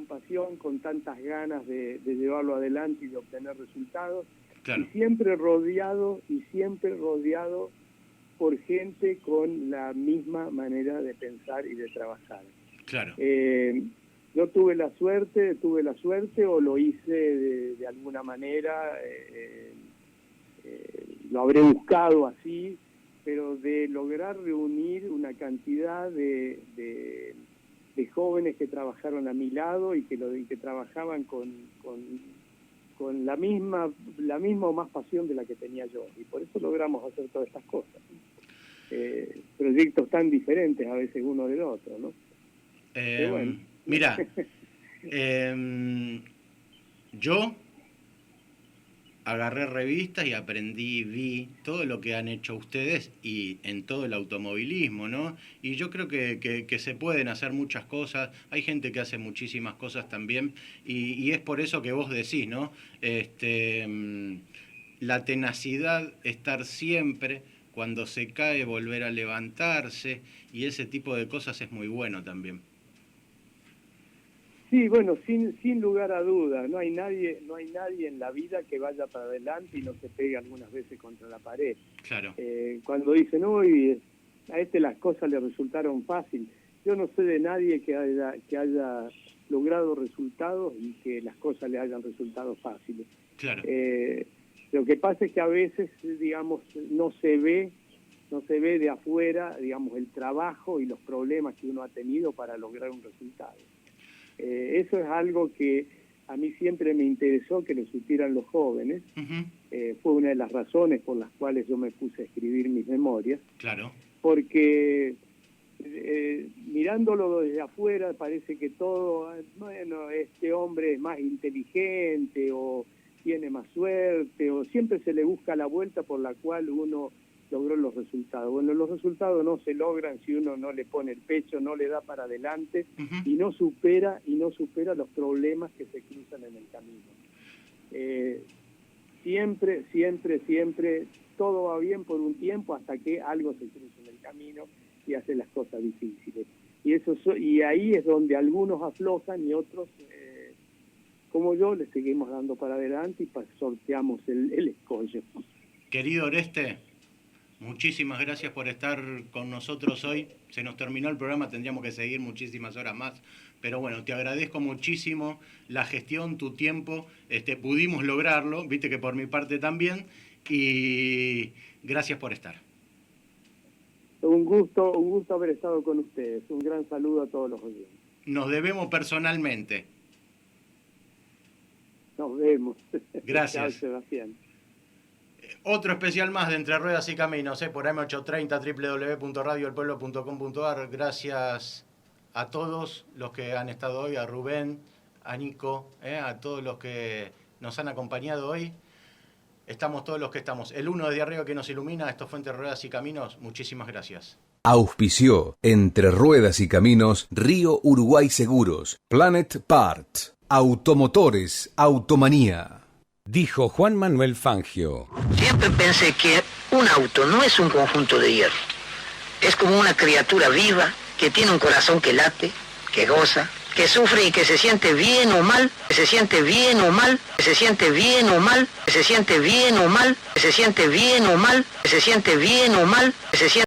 pasión, con tantas ganas de llevarlo adelante y de obtener resultados. Claro. Y siempre rodeado por gente con la misma manera de pensar y de trabajar. Claro. Yo tuve la suerte o lo hice de alguna manera, lo habré buscado así, pero de lograr reunir una cantidad de jóvenes que trabajaron a mi lado y que trabajaban con la misma o más pasión de la que tenía yo, y por eso logramos hacer todas estas cosas. Proyectos tan diferentes a veces uno del otro, ¿no? Bueno. Mira, yo agarré revistas y aprendí, vi todo lo que han hecho ustedes y en todo el automovilismo, ¿no? Y yo creo que se pueden hacer muchas cosas, hay gente que hace muchísimas cosas también, y es por eso que vos decís, ¿no? La tenacidad, estar siempre, cuando se cae, volver a levantarse, y ese tipo de cosas es muy bueno también. Sí, bueno, sin lugar a dudas, no hay nadie en la vida que vaya para adelante y no se pegue algunas veces contra la pared. Claro. Cuando dicen, uy, a las cosas le resultaron fácil, yo no sé de nadie que haya logrado resultados y que las cosas le hayan resultado fáciles. Claro. Lo que pasa es que a veces, digamos, no se ve de afuera, digamos, el trabajo y los problemas que uno ha tenido para lograr un resultado. Eso es algo que a mí siempre me interesó que lo supieran los jóvenes. Uh-huh. Fue una de las razones por las cuales yo me puse a escribir mis memorias. Claro. Porque mirándolo desde afuera parece que todo, bueno, este hombre es más inteligente o tiene más suerte, o siempre se le busca la vuelta por la cual uno logró los resultados. Bueno, los resultados no se logran si uno no le pone el pecho, no le da para adelante. Uh-huh. y no supera los problemas que se cruzan en el camino. Siempre todo va bien por un tiempo hasta que algo se cruza en el camino y hace las cosas difíciles. Y ahí es donde algunos aflojan y otros, como yo, le seguimos dando para adelante y sorteamos el escollo. Querido Oreste, muchísimas gracias por estar con nosotros hoy. Se nos terminó el programa, tendríamos que seguir muchísimas horas más. Pero bueno, te agradezco muchísimo la gestión, tu tiempo. Pudimos lograrlo, viste que por mi parte también. Y gracias por estar. Un gusto haber estado con ustedes. Un gran saludo a todos los oyentes. Nos debemos personalmente. Nos vemos. Gracias. Chao, Sebastián. Otro especial más de Entre Ruedas y Caminos, por M830, www.radioelpueblo.com.ar. Gracias a todos los que han estado hoy, a Rubén, a Nico, a todos los que nos han acompañado hoy. Estamos todos los que estamos. El uno desde arriba que nos ilumina. Esto fue Entre Ruedas y Caminos. Muchísimas gracias. Auspició Entre Ruedas y Caminos Río Uruguay Seguros, Planet Parts, Automotores, Automanía. Dijo Juan Manuel Fangio. Siempre pensé que un auto no es un conjunto de hierro. Es como una criatura viva que tiene un corazón que late, que goza, que sufre y que se siente bien o mal, que se siente bien o mal, que se siente bien o mal, que se siente bien o mal, que se siente bien o mal, que se siente bien o mal, que se siente